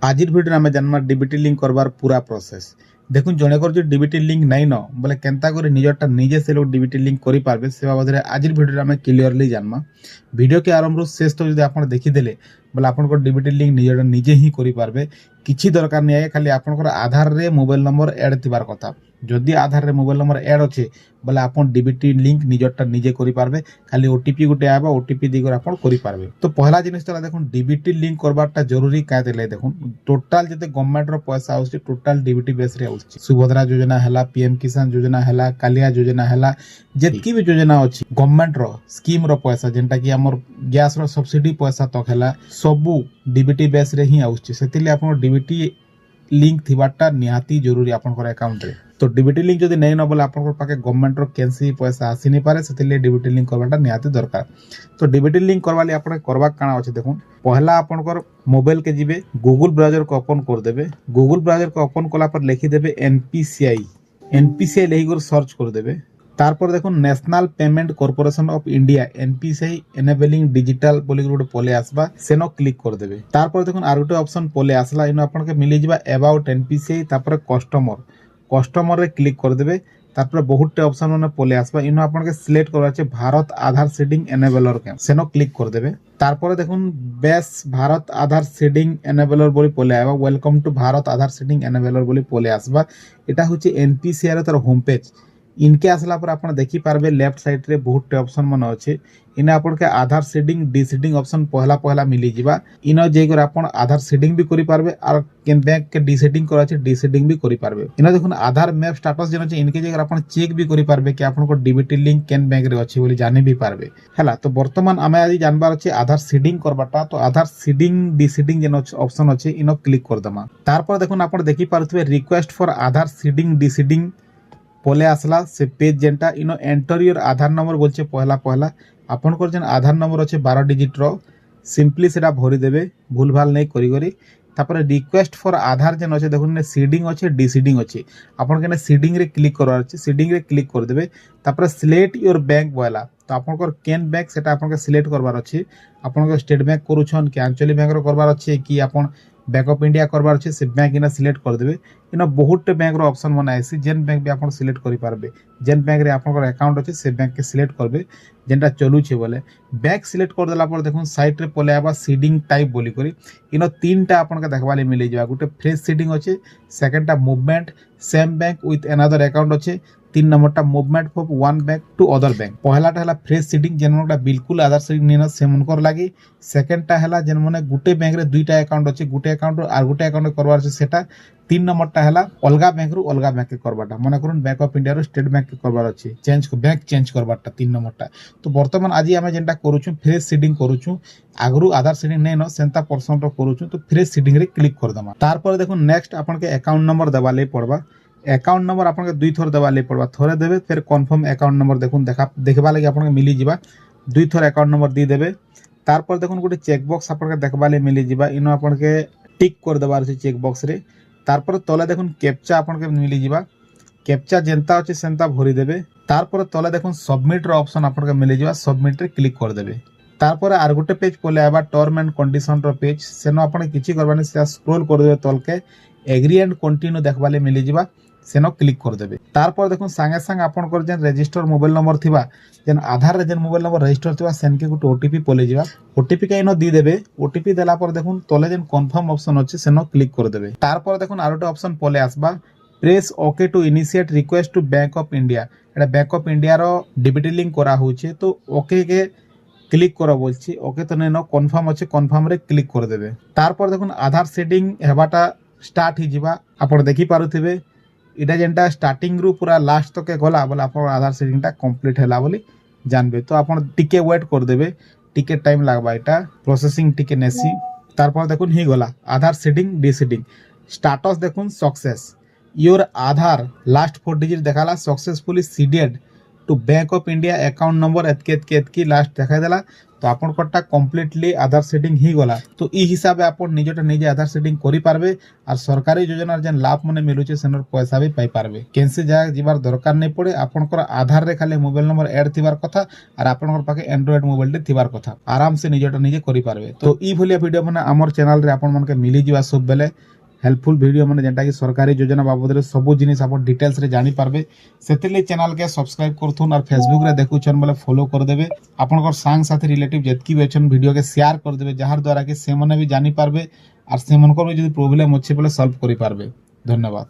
আজির ভিডিওরে আমি জানমা DBT link করবার পুরা প্রসেস। দেখুন জনেকর যদি ডিবিটি লিঙ্ক নাই ন বলে কেনতা করে নিজরটা নিজে সে লোক ডিবিটি লিঙ্ক করে পারবে সে বাবদরে আজির ভিডিওরে আমি ক্লিয়ারলি জানমা। ভিডিওকে আরম্ভରୁ শেষ তক যদি আপনার দেখিদেলে বলে আপনার ডিবিটি লিঙ্ক নিজরটা নিজে হি করে পারবে। কিছু দরকার নেই, খালি আপনার আধারে মোবাইল নম্বর এড থাকার কথা। যদি আধারে মোবাইল নম্বর এড অছে বলে আপনার ডিবিটি লিঙ্ক নিজরটা নিজে করে পারবে। খালি ওটিপি গোটে আইব, ওটিপি দিয়ে আপনার করে পারবে। তো পহলা জিনিসটা দেখুন ডিবিটি লিঙ্ক করবারটা জরুরি কায় দেলে দেখুন টোটাল যেতে গভর্নমেন্টর পয়সা আসছে টোটাল ডিবিটি বেসরে আসছে। সুভদ্রা যোজনা হেলা, পিএম কিষান যোজনা হেলা, কালিয়া যোজনা হেলা, যেতকি भी যোজনা ଅଛି ଗଭର୍ଣ୍ଣମେଣ୍ଟର ସ୍କିମ୍ର ପଇସା ଯେନ୍ଟା କି ଆମର ଗ୍ୟାସ୍ର ସବସିଡି ପଇସା ତକ ହେଲା ସବୁ ଡିବିଟି ବେସ୍ରେ ହିଁ ଆସୁଛି। ସେଥିଲାଗି ଆପଣ ଡିବିଟି লিঙ্ক থিবারটা নিহাতি জরুরি আপনার আকাউন্টে। তো ডিবিটি লিঙ্ক যদি নেই ন বলে আপনার পাখে গভর্নমেন্টর কেনসি পয়সা আসি নি পারে, সেতিলে ডিবিটি লিঙ্ক করবাটা নিহাতি দরকার। তো ডিবিটি লিঙ্ক করবা লাগি আপনার করবা কাଣା আছে দেখুন। পহলা আপনার মোবাইল কে যাবে গুগল ব্রাউজার को ओपन कर देबे। गुगल ब्राउजर को ओपन कला पर लिखि देबे एनपीसीआई लिखि कर सर्च कर देबे। তারপর দেখুন national payment corporation of India NPCI enabling digital বলি গোটে পলে আসবা, সেন ক্লিক করে দেবে। তারপর দেখুন আর গোটে অপশন পলে আসলা, ইনো আপনাকে মিলি যাবা অ্যাবাউট এনপিসিআই, তারপরে কস্টমর রে ক্লিক করে দেবে। তারপরে বহুতটা অপশন মানে পলে আসবা, ইনো আপনাকে সিলেক্ট করা আছে ভারত আধার সিডিং এনেবলর কে, সেন ক্লিক করে দেবে। তারপরে দেখুন বেস ভারত আধার সিডিং এনেবলর বলি পলে আইবা, welcome to Bharat Aadhaar seeding enabler বলি পলে আসবা। এটা হচ্ছে এনপিসিআই এর তার হোম পেজ। इनके आसला पर आप देखी पारबे लेफ्ट साइड रे बहुत ऑप्शन मन अच्छे। इने आपन के आधार सीडिंग डिसीडिंग ऑप्शन पहला पहला मिली जिबा। इनो जेकर आपन आधार सीडिंग भी करि पारबे और केन बैंक के डिसीडिंग करा छै डिसीडिंग भी करि पारबे। इनो देखुन आधार मैप स्टेटस जन छै इनके जेकर आपन चेक भी करि पारबे कि आपन को डीबीटी लिंक केन बैंक रे अछि बोली जानि भी पारबे। हला तो वर्तमान आमे आज जानबार अछि आधार सीडिंग करबाटा। तो आधार सीडिंग डिसीडिंग जन ऑप्शन अछि इनो क्लिक कर दमा। तारपर देखुन आपन देखि पारथबे request for Aadhaar seeding deseeding पले आसला से पेज जेनटा इनो एंटर योर आधार नंबर बोलছে पहला पहला आपनकर जेन आधार नंबर अच्छे 12 डिजिट रो सिंपली सेटा भरी देबे भूल भाल नहीं करी करी। तापर रिक्वेस्ट फॉर आधार जेन अच्छे देखुन सीडिंग अच्छे डिसीडिंग अच्छे आपन केने सीडिंग रे क्लिक करवार अच्छे, सीडिंग रे क्लिक कर देबे। तापर सिलेक्ट योर बैंक बोला तो आपनकर केन बैंक सेटा आपनके सिलेक्ट करवार अच्छे। आपनकर स्टेट बैंक करूछन कि आंचलिक बैंक रो करवार अच्छे कि आपन बैंक ऑफ इंडिया करवार अच्छे से बैंक इना सिलेक्ट कर देबे। इना बहुत बैंक रो ऑप्शन मन आइसी जेन बैंक भी आपन सिलेक्ट करि पारबे। जेन बैंक रे आपनकर अकाउंट अच्छे से बैंक के सिलेक्ट करबे जेनटा चलू छे बोले बैंक सिलेक्ट कर देला पर देखुन साइट रे पले आबा सीडिंग टाइप बोली करी इनो तीनटा आपनके देखबा ले मिले जाबा। गुटे फ्रेश सीडिंग अच्छे, सेकंडटा movement same bank with another account अच्छे, 3 नंबरटा movement from one bank to other bank. पहलाटा हला फ्रेश सीडिंग जेन मनटा बिल्कुल आधार सीडिंग नेना से मनकर लागी। सेकंडटा हला जेन माने गुटे बैंक रे दुईटा अकाउंट अच्छे, गुटे अकाउंट और गुटे अकाउंट करवार छै सेटा। 3 नंबरटा हला अलगा बैंक रु अलगा बैंक के करबाटा, माने करूँ बैंक ऑफ इंडिया रो स्टेट बैंक के करबार अच्छे चेंज बैंक चेंज करबाटा 3 नंबरटा। तो वर्तमान आज आमे जेनटा करूछु फ्रेश सीडिंग करूछु, आगरु आधार सीडिंग नै न सेंता परसेंट रो करूछु। तो फ्रेश सीडिंग रे क्लिक कर दमा। तारपर देखो नेक्स्ट आपन के अकाउंट नंबर देबा ले पड़बा। अकाउंट नंबर आपन के दुई थोर देबा ले पड़बा, थोरे देबे फिर कन्फर्म अकाउंट नंबर देखुन देखबा लागि आपन के मिली जिबा। दुई थोर अकाउंट नंबर दी देबे। तारपर देखुन गोटे चेक बॉक्स आपन के देखबा ले मिली जिबा, इनो आपन के टिक कर देबार छै चेक बॉक्स रे। तारपर तले देखुन कैप्चा आपन के मिली जिबा, कैप्चा जेंता अछि सेंता भरी देबे। तारपर तले देखुन सबमिट रो ऑप्शन आपन के मिली जिबा, सबमिट रे क्लिक कर देबे। तारपर आर गोटे पेज पले आबा टर्म एंड कंडीशन रो पेज, सेनो आपन किछि करबानी से स्क्रॉल कर देबे तलके एग्री एंड कंटिन्यू देखबा ले मिली जिबा, सेनो क्लिक कर देबे। तारपर देखुन संगे संग आपन कर जेन रजिस्टर मोबाइल नंबर थिबा जेन आधार रे जेन मोबाइल नंबर रजिस्टर थिबा सेनके गुटे ओटीपी पले जिबा, ओटीपी के इनो दी देबे। ओटीपी देला पर देखुन तले जेन कंफर्म ऑप्शन अछि सेनो क्लिक कर देबे। तारपर देखुन आरोटे ऑप्शन पले आसबा press okay to initiate request to bank of India. एटा बैंक ऑफ इंडिया रो डीबीटी लिंक करा होचे तो ओके के क्लिक करा बोलछि, ओके तो नेनो कंफर्म अछि कंफर्म रे क्लिक कर देबे। तारपर देखुन आधार सेटिंग हेबाटा स्टार्ट हि जिबा। आपण देखि पारुथिबे इटा जेनटा स्टार्टिंग रु पूरा लास्ट तक गला बोले आप आधार सेटिंगटा कंप्लीट हैला बोली जानबे। तो आपण टिके वेट कर देबे, टिके टाइम लागबा इटा प्रोसेसिंग टिके नेसी। तारपर देखुन ही गला आधार सेटिंग डिसीडिंग स्टेटस देखुन success your Aadhaar last 4 digit देखाला successfully seeded to bank of India account number एतकी लास्ट देखाई देला तो आपनकरटा कम्प्लीटली आधार सेटिंग ही गला। तो ई हिसाब से आपन निजटा निजे आधार सेटिंग करि पारबे और सरकारी योजनार जेन लाभ माने मिलुचे सेनर पैसा भी पाई पारबे। केनसे जाय जिबार दरकार नै पड़े, आपनकर आधार रे खाली मोबाइल नंबर ऐड थिबार कथा और आपनकर पाखे एंड्रॉइड मोबाइल टे थिबार कथा, आराम से निजटा निजे करि पारबे। तो ई भलिया वीडियो माने हमर चैनल रे आपन मानके मिली जिवा सब बेले हेल्पफुल वीडियो माने जेंटा कि सरकारी योजना बाबद रे सब जिनिस आपन डिटेल्स रे जानि पारबे। सेतिले चैनल के सब्सक्राइब करथुन और फेसबुक रे देखुछन बोले फॉलो कर देबे। आपनकर सांग साथी रिलेटिव जेतकी भी अछन वीडियो के शेयर कर देबे, जहार द्वारा कि से माने भी जानि पारबे और से मनकर भी जदि प्रॉब्लम अछि बोले सॉल्व करि पारबे। धन्यवाद।